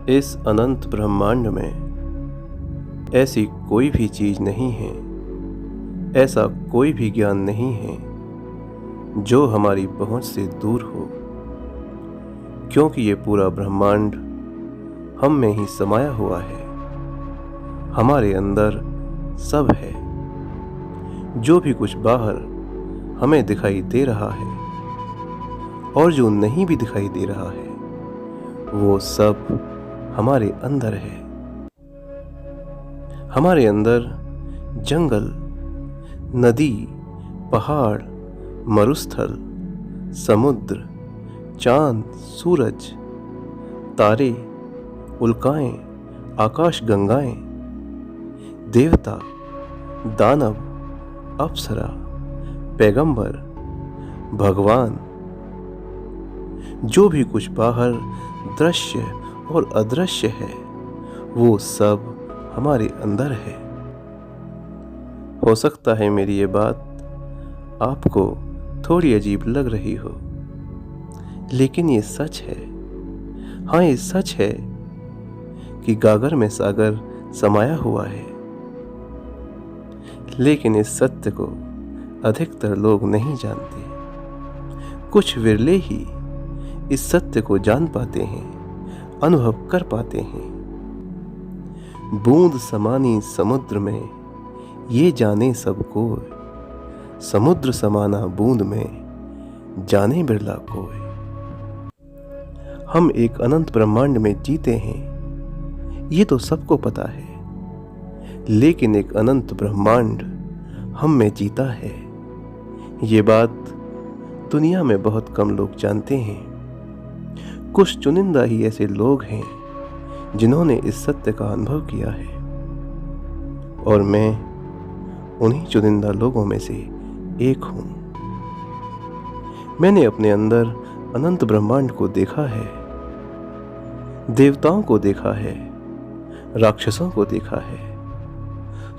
इस अनंत ब्रह्मांड में ऐसी कोई भी चीज नहीं है, ऐसा कोई भी ज्ञान नहीं है जो हमारी पहुंच से दूर हो, क्योंकि ये पूरा ब्रह्मांड हम में ही समाया हुआ है। हमारे अंदर सब है। जो भी कुछ बाहर हमें दिखाई दे रहा है और जो नहीं भी दिखाई दे रहा है, वो सब हमारे अंदर है। हमारे अंदर जंगल, नदी, पहाड़, मरुस्थल, समुद्र, चांद, सूरज, तारे, उल्काएं, आकाश गंगाएं, देवता, दानव, अप्सरा, पैगंबर, भगवान, जो भी कुछ बाहर दृश्य और अदृश्य है, वो सब हमारे अंदर है। हो सकता है मेरी ये बात आपको थोड़ी अजीब लग रही हो, लेकिन ये सच है। हाँ, ये सच है कि गागर में सागर समाया हुआ है, लेकिन इस सत्य को अधिकतर लोग नहीं जानते। कुछ विरले ही इस सत्य को जान पाते हैं, अनुभव कर पाते हैं। बूंद समानी समुद्र में ये जाने सब कोय, समुद्र समाना बूंद में जाने बिरला कोय। हम एक अनंत ब्रह्मांड में जीते हैं, ये तो सबको पता है, लेकिन एक अनंत ब्रह्मांड हम में जीता है, ये बात दुनिया में बहुत कम लोग जानते हैं। कुछ चुनिंदा ही ऐसे लोग हैं जिन्होंने इस सत्य का अनुभव किया है, और मैं उन्हीं चुनिंदा लोगों में से एक हूं। मैंने अपने अंदर अनंत ब्रह्मांड को देखा है, देवताओं को देखा है, राक्षसों को देखा है,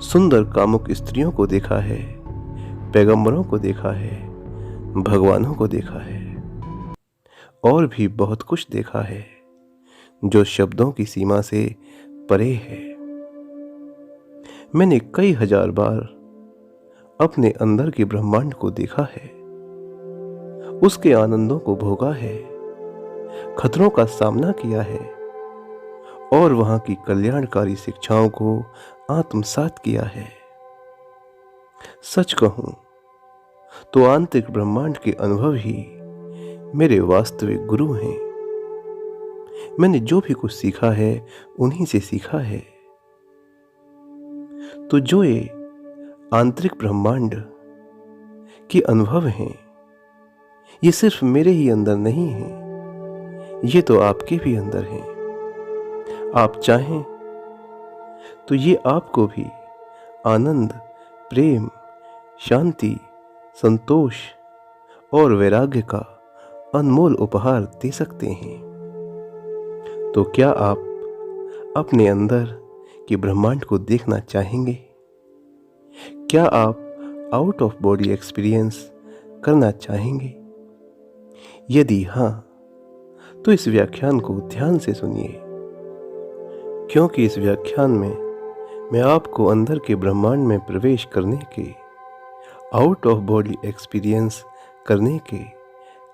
सुंदर कामुक स्त्रियों को देखा है, पैगंबरों को देखा है, भगवानों को देखा है, और भी बहुत कुछ देखा है जो शब्दों की सीमा से परे है। मैंने कई हजार बार अपने अंदर के ब्रह्मांड को देखा है, उसके आनंदों को भोगा है, खतरों का सामना किया है, और वहां की कल्याणकारी शिक्षाओं को आत्मसात किया है। सच कहूं तो आंतरिक ब्रह्मांड के अनुभव ही मेरे वास्तविक गुरु हैं। मैंने जो भी कुछ सीखा है उन्हीं से सीखा है। तो जो ये आंतरिक ब्रह्मांड के अनुभव हैं, ये सिर्फ मेरे ही अंदर नहीं हैं, ये तो आपके भी अंदर हैं। आप चाहें तो ये आपको भी आनंद, प्रेम, शांति, संतोष और वैराग्य का अनमोल उपहार दे सकते हैं। तो क्या आप अपने अंदर के ब्रह्मांड को देखना चाहेंगे? क्या आप आउट ऑफ बॉडी एक्सपीरियंस करना चाहेंगे? यदि हाँ, तो इस व्याख्यान को ध्यान से सुनिए, क्योंकि इस व्याख्यान में मैं आपको अंदर के ब्रह्मांड में प्रवेश करने के, आउट ऑफ बॉडी एक्सपीरियंस करने के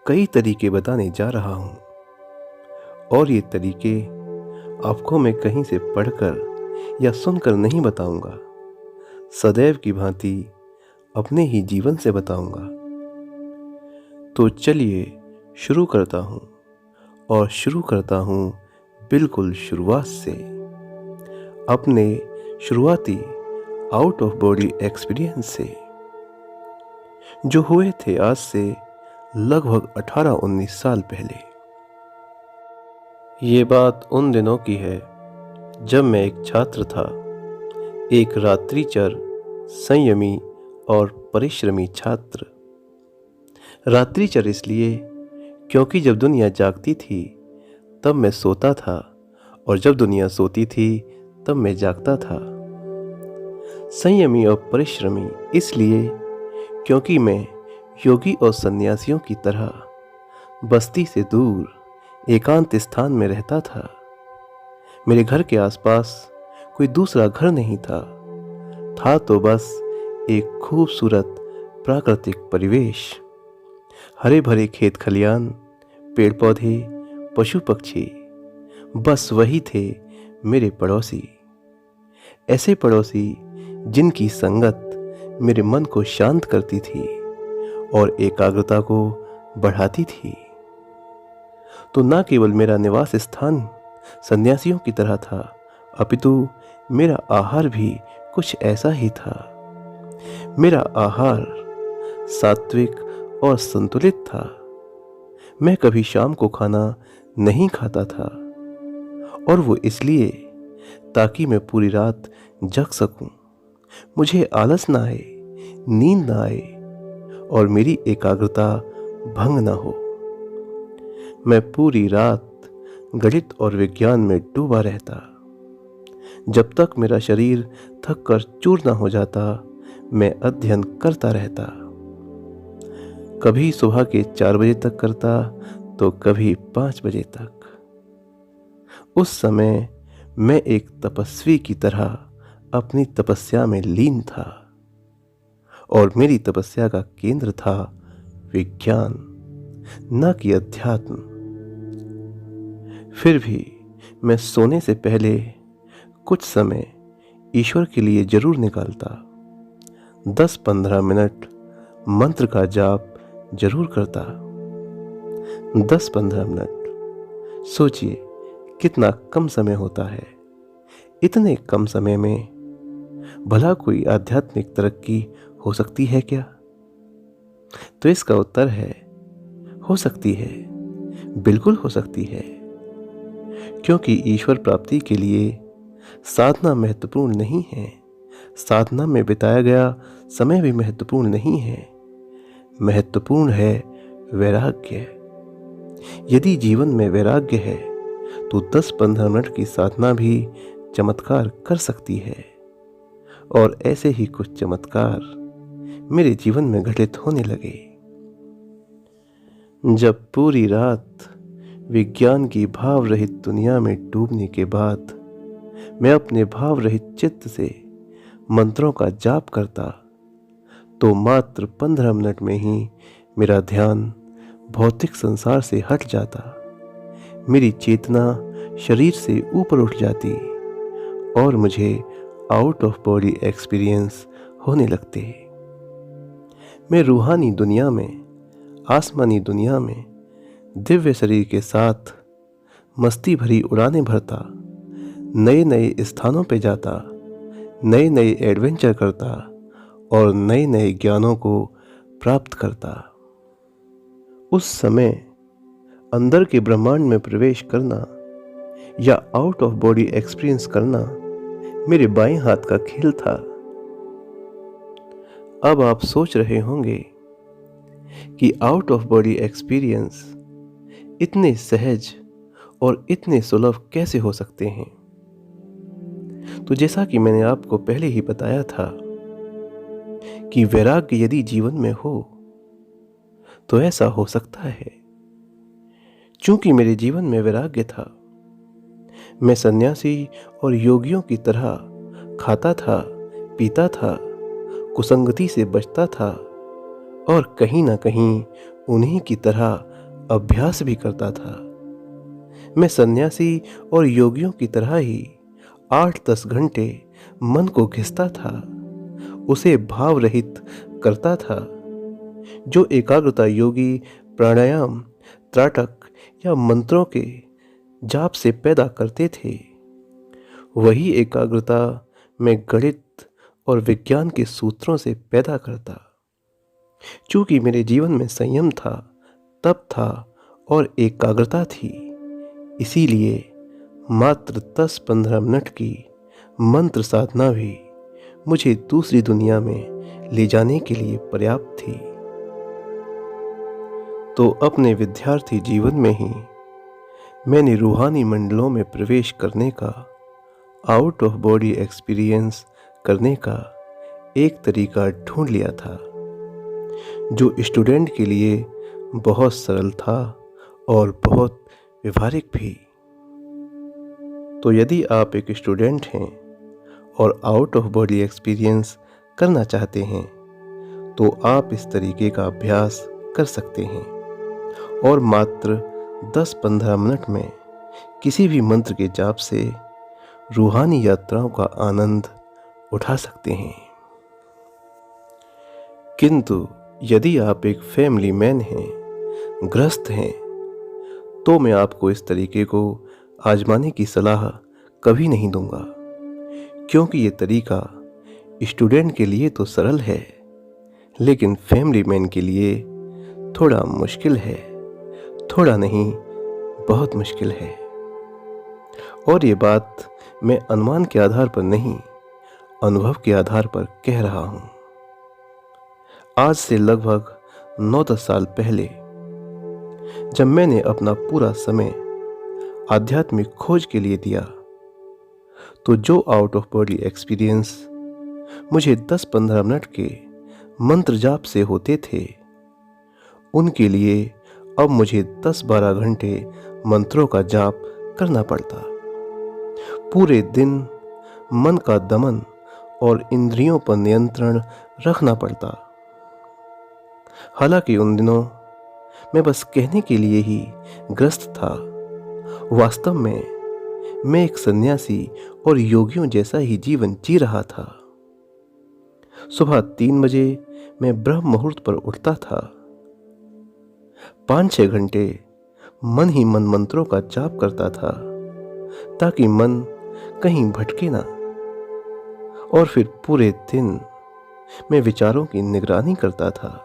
कई तरीके बताने जा रहा हूं, और ये तरीके आपको मैं कहीं से पढ़कर या सुनकर नहीं बताऊंगा, सदैव की भांति अपने ही जीवन से बताऊंगा। तो चलिए शुरू करता हूं, और शुरू करता हूं बिल्कुल शुरुआत से, अपने शुरुआती आउट ऑफ बॉडी एक्सपीरियंस से, जो हुए थे आज से लगभग 18-19 साल पहले। ये बात उन दिनों की है जब मैं एक छात्र था, एक रात्रिचर, संयमी और परिश्रमी छात्र। रात्रिचर इसलिए क्योंकि जब दुनिया जागती थी तब मैं सोता था, और जब दुनिया सोती थी तब मैं जागता था। संयमी और परिश्रमी इसलिए क्योंकि मैं योगी और सन्यासियों की तरह बस्ती से दूर एकांत स्थान में रहता था। मेरे घर के आसपास कोई दूसरा घर नहीं था। था तो बस एक खूबसूरत प्राकृतिक परिवेश, हरे भरे खेत खलियान, पेड़ पौधे, पशु पक्षी। बस वही थे मेरे पड़ोसी। ऐसे पड़ोसी जिनकी संगत मेरे मन को शांत करती थी और एकाग्रता को बढ़ाती थी। तो न केवल मेरा निवास स्थान सन्यासियों की तरह था, अपितु मेरा आहार भी कुछ ऐसा ही था। मेरा आहार सात्विक और संतुलित था। मैं कभी शाम को खाना नहीं खाता था, और वो इसलिए ताकि मैं पूरी रात जग सकूं, मुझे आलस ना आए, नींद ना आए और मेरी एकाग्रता भंग ना हो। मैं पूरी रात गणित और विज्ञान में डूबा रहता। जब तक मेरा शरीर थक कर चूर ना हो जाता, मैं अध्ययन करता रहता। कभी सुबह के 4 बजे तक करता तो कभी 5 बजे तक। उस समय मैं एक तपस्वी की तरह अपनी तपस्या में लीन था, और मेरी तपस्या का केंद्र था विज्ञान, न कि अध्यात्म। फिर भी मैं सोने से पहले कुछ समय ईश्वर के लिए जरूर निकालता। 10-15 मिनट मंत्र का जाप जरूर करता। 10-15 मिनट, सोचिए कितना कम समय होता है। इतने कम समय में भला कोई आध्यात्मिक तरक्की हो सकती है क्या? तो इसका उत्तर है, हो सकती है, बिल्कुल हो सकती है। क्योंकि ईश्वर प्राप्ति के लिए साधना महत्वपूर्ण नहीं है, साधना में बिताया गया समय भी महत्वपूर्ण नहीं है। महत्वपूर्ण है वैराग्य। यदि जीवन में वैराग्य है तो 10-15 मिनट की साधना भी चमत्कार कर सकती है। और ऐसे ही कुछ चमत्कार मेरे जीवन में घटित होने लगे। जब पूरी रात विज्ञान की भाव रहित दुनिया में डूबने के बाद मैं अपने भाव रहित चित्त से मंत्रों का जाप करता, तो मात्र 15 मिनट में ही मेरा ध्यान भौतिक संसार से हट जाता। मेरी चेतना शरीर से ऊपर उठ जाती और मुझे आउट ऑफ बॉडी एक्सपीरियंस होने लगते। मैं रूहानी दुनिया में, आसमानी दुनिया में दिव्य शरीर के साथ मस्ती भरी उड़ानें भरता, नए नए स्थानों पे जाता, नए नए एडवेंचर करता और नए नए ज्ञानों को प्राप्त करता। उस समय अंदर के ब्रह्मांड में प्रवेश करना या आउट ऑफ बॉडी एक्सपीरियंस करना मेरे बाएं हाथ का खेल था। अब आप सोच रहे होंगे कि आउट ऑफ बॉडी एक्सपीरियंस इतने सहज और इतने सुलभ कैसे हो सकते हैं। तो जैसा कि मैंने आपको पहले ही बताया था कि वैराग्य यदि जीवन में हो तो ऐसा हो सकता है। चूंकि मेरे जीवन में वैराग्य था, मैं सन्यासी और योगियों की तरह खाता था, पीता था, कुसंगति से बचता था और कहीं ना कहीं उन्हीं की तरह अभ्यास भी करता था। मैं सन्यासी और योगियों की तरह ही 8-10 घंटे मन को घिसता था, उसे भाव रहित करता था। जो एकाग्रता योगी प्राणायाम, त्राटक या मंत्रों के जाप से पैदा करते थे, वही एकाग्रता मैं गणित और विज्ञान के सूत्रों से पैदा करता। चूंकि मेरे जीवन में संयम था, तप था और एकाग्रता थी, इसीलिए मात्र 10-15 मिनट की मंत्र साधना भी मुझे दूसरी दुनिया में ले जाने के लिए पर्याप्त थी। तो अपने विद्यार्थी जीवन में ही मैंने रूहानी मंडलों में प्रवेश करने का, आउट ऑफ बॉडी एक्सपीरियंस करने का एक तरीका ढूंढ लिया था, जो स्टूडेंट के लिए बहुत सरल था और बहुत व्यवहारिक भी। तो यदि आप एक स्टूडेंट हैं और आउट ऑफ बॉडी एक्सपीरियंस करना चाहते हैं तो आप इस तरीके का अभ्यास कर सकते हैं और मात्र 10-15 मिनट में किसी भी मंत्र के जाप से रूहानी यात्राओं का आनंद उठा सकते हैं। किंतु यदि आप एक फैमिली मैन हैं, गृहस्थ हैं, तो मैं आपको इस तरीके को आजमाने की सलाह कभी नहीं दूंगा, क्योंकि ये तरीका स्टूडेंट के लिए तो सरल है लेकिन फैमिली मैन के लिए थोड़ा मुश्किल है। थोड़ा नहीं, बहुत मुश्किल है। और ये बात मैं अनुमान के आधार पर नहीं, अनुभव के आधार पर कह रहा हूं। आज से लगभग 9-10 साल पहले जब मैंने अपना पूरा समय आध्यात्मिक खोज के लिए दिया, तो जो आउट ऑफ बॉडी एक्सपीरियंस मुझे 10-15 मिनट के मंत्र जाप से होते थे, उनके लिए अब मुझे 10-12 घंटे मंत्रों का जाप करना पड़ता। पूरे दिन मन का दमन और इंद्रियों पर नियंत्रण रखना पड़ता। हालांकि उन दिनों मैं बस कहने के लिए ही ग्रस्त था। वास्तव में मैं एक सन्यासी और योगियों जैसा ही जीवन जी रहा था। सुबह 3 बजे मैं ब्रह्म मुहूर्त पर उठता था। 5-6 घंटे मन ही मन मंत्रों का जाप करता था ताकि मन कहीं भटके ना। और फिर पूरे दिन मैं विचारों की निगरानी करता था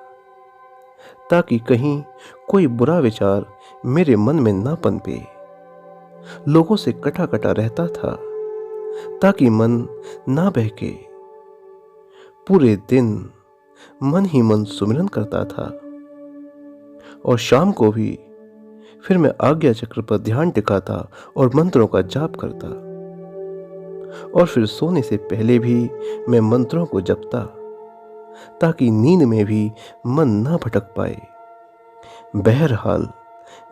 ताकि कहीं कोई बुरा विचार मेरे मन में ना पनपे। लोगों से कटा कटा रहता था ताकि मन ना बहके। पूरे दिन मन ही मन सुमिरन करता था और शाम को भी फिर मैं आज्ञा चक्र पर ध्यान टिकाता और मंत्रों का जाप करता। और फिर सोने से पहले भी मैं मंत्रों को जपता ताकि नींद में भी मन ना भटक पाए। बहरहाल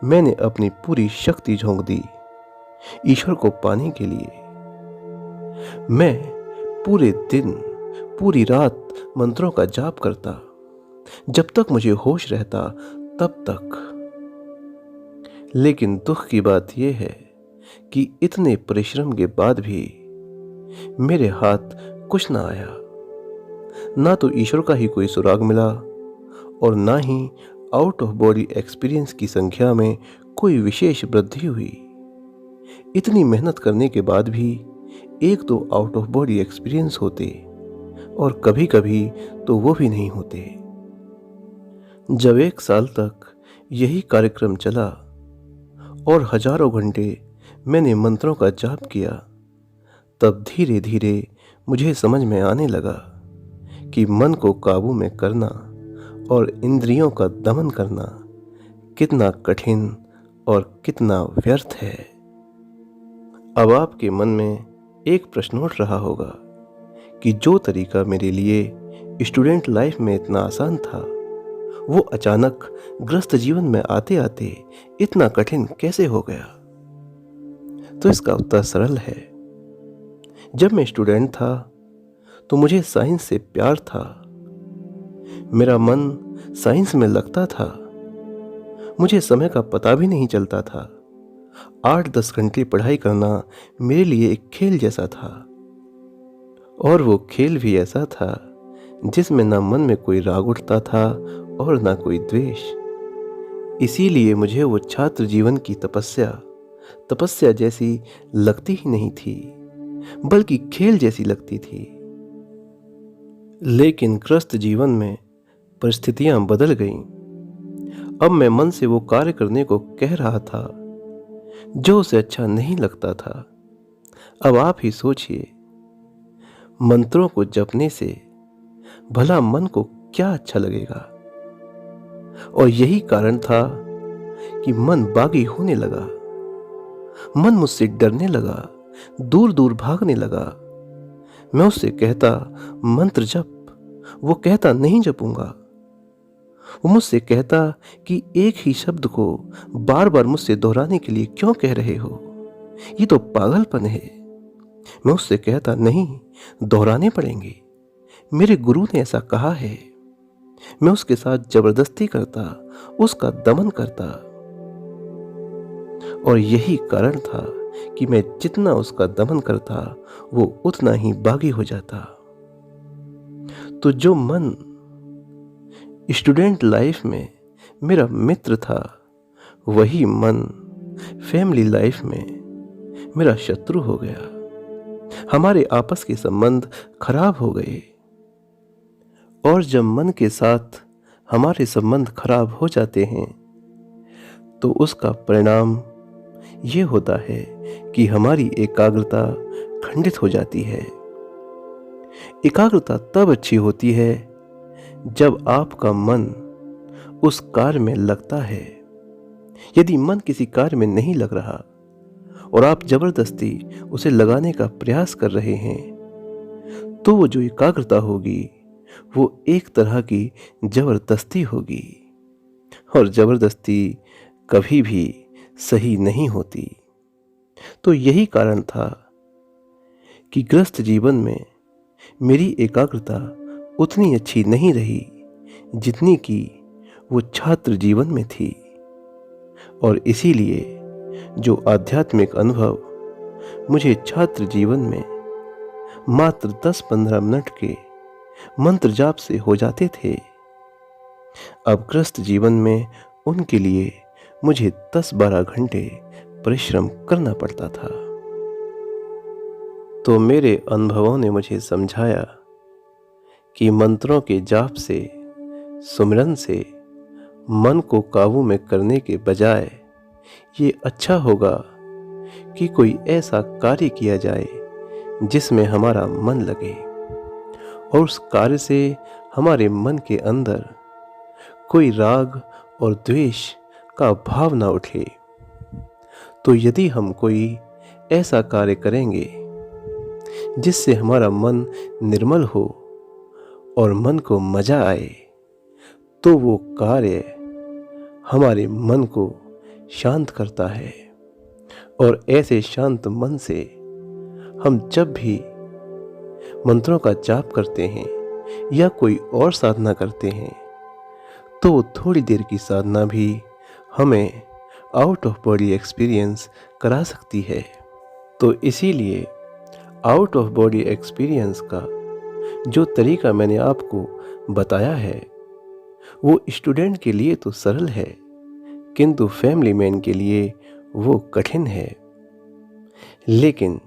मैंने अपनी पूरी शक्ति झोंक दी ईश्वर को पाने के लिए। मैं पूरे दिन पूरी रात मंत्रों का जाप करता, जब तक मुझे होश रहता तब तक। लेकिन दुख की बात यह है कि इतने परिश्रम के बाद भी मेरे हाथ कुछ ना आया। ना तो ईश्वर का ही कोई सुराग मिला और ना ही आउट ऑफ बॉडी एक्सपीरियंस की संख्या में कोई विशेष वृद्धि हुई। इतनी मेहनत करने के बाद भी 1-2 आउट ऑफ बॉडी एक्सपीरियंस होते और कभी कभी तो वो भी नहीं होते। जब 1 साल तक यही कार्यक्रम चला और हजारों घंटे मैंने मंत्रों का जाप किया, तब धीरे धीरे मुझे समझ में आने लगा कि मन को काबू में करना और इंद्रियों का दमन करना कितना कठिन और कितना व्यर्थ है। अब आपके मन में एक प्रश्न उठ रहा होगा कि जो तरीका मेरे लिए स्टूडेंट लाइफ में इतना आसान था, वो अचानक गृहस्थ जीवन में आते आते इतना कठिन कैसे हो गया? तो इसका उत्तर सरल है। जब मैं स्टूडेंट था तो मुझे साइंस से प्यार था। मेरा मन साइंस में लगता था। मुझे समय का पता भी नहीं चलता था। 8-10 घंटे पढ़ाई करना मेरे लिए एक खेल जैसा था। और वो खेल भी ऐसा था जिसमें ना मन में कोई राग उठता था और ना कोई द्वेष। इसीलिए मुझे वो छात्र जीवन की तपस्या जैसी लगती ही नहीं थी, बल्कि खेल जैसी लगती थी। लेकिन गृहस्थ जीवन में परिस्थितियां बदल गईं। अब मैं मन से वो कार्य करने को कह रहा था जो उसे अच्छा नहीं लगता था। अब आप ही सोचिए, मंत्रों को जपने से भला मन को क्या अच्छा लगेगा? और यही कारण था कि मन बागी होने लगा। मन मुझसे डरने लगा, दूर दूर भागने लगा। मैं उससे कहता मंत्र जप, वो कहता नहीं जपूंगा। वो मुझसे कहता कि एक ही शब्द को बार बार मुझसे दोहराने के लिए क्यों कह रहे हो? ये तो पागलपन है। मैं उससे कहता, नहीं, दोहराने पड़ेंगे, मेरे गुरु ने ऐसा कहा है। मैं उसके साथ जबरदस्ती करता, उसका दमन करता, और यही कारण था कि मैं जितना उसका दमन करता वो उतना ही बागी हो जाता। तो जो मन स्टूडेंट लाइफ में मेरा मित्र था, वही मन फैमिली लाइफ में मेरा शत्रु हो गया। हमारे आपस के संबंध खराब हो गए, और जब मन के साथ हमारे संबंध खराब हो जाते हैं तो उसका परिणाम ये होता है कि हमारी एकाग्रता खंडित हो जाती है। एकाग्रता तब अच्छी होती है जब आपका मन उस कार्य में लगता है। यदि मन किसी कार्य में नहीं लग रहा और आप जबरदस्ती उसे लगाने का प्रयास कर रहे हैं, तो वो जो एकाग्रता होगी वो एक तरह की जबरदस्ती होगी, और जबरदस्ती कभी भी सही नहीं होती। तो यही कारण था कि गृहस्थ जीवन में मेरी एकाग्रता उतनी अच्छी नहीं रही जितनी कि वो छात्र जीवन में थी। और इसीलिए जो आध्यात्मिक अनुभव मुझे छात्र जीवन में मात्र 10-15 मिनट के मंत्र जाप से हो जाते थे, अब गृहस्थ जीवन में उनके लिए मुझे 10-12 घंटे परिश्रम करना पड़ता था। तो मेरे अनुभवों ने मुझे समझाया कि मंत्रों के जाप से, सुमिरन से मन को काबू में करने के बजाय ये अच्छा होगा कि कोई ऐसा कार्य किया जाए जिसमें हमारा मन लगे, और उस कार्य से हमारे मन के अंदर कोई राग और द्वेष का भाव ना उठे। तो यदि हम कोई ऐसा कार्य करेंगे जिससे हमारा मन निर्मल हो और मन को मजा आए, तो वो कार्य हमारे मन को शांत करता है। और ऐसे शांत मन से हम जब भी मंत्रों का जाप करते हैं या कोई और साधना करते हैं, तो थोड़ी देर की साधना भी हमें आउट ऑफ बॉडी एक्सपीरियंस करा सकती है। तो इसीलिए आउट ऑफ बॉडी एक्सपीरियंस का जो तरीका मैंने आपको बताया है वो स्टूडेंट के लिए तो सरल है, किंतु फैमिली मैन के लिए वो कठिन है। लेकिन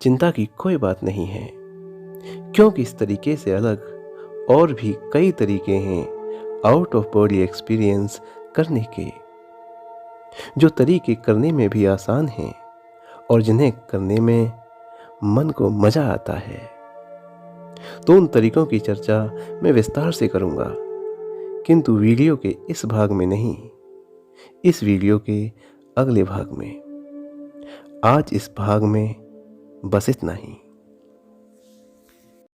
चिंता की कोई बात नहीं है, क्योंकि इस तरीके से अलग और भी कई तरीके हैं आउट ऑफ बॉडी एक्सपीरियंस करने के, जो तरीके करने में भी आसान हैं और जिन्हें करने में मन को मजा आता है। तो उन तरीकों की चर्चा मैं विस्तार से करूंगा, किंतु वीडियो के इस भाग में नहीं, इस वीडियो के अगले भाग में। आज इस भाग में बस इतना ही।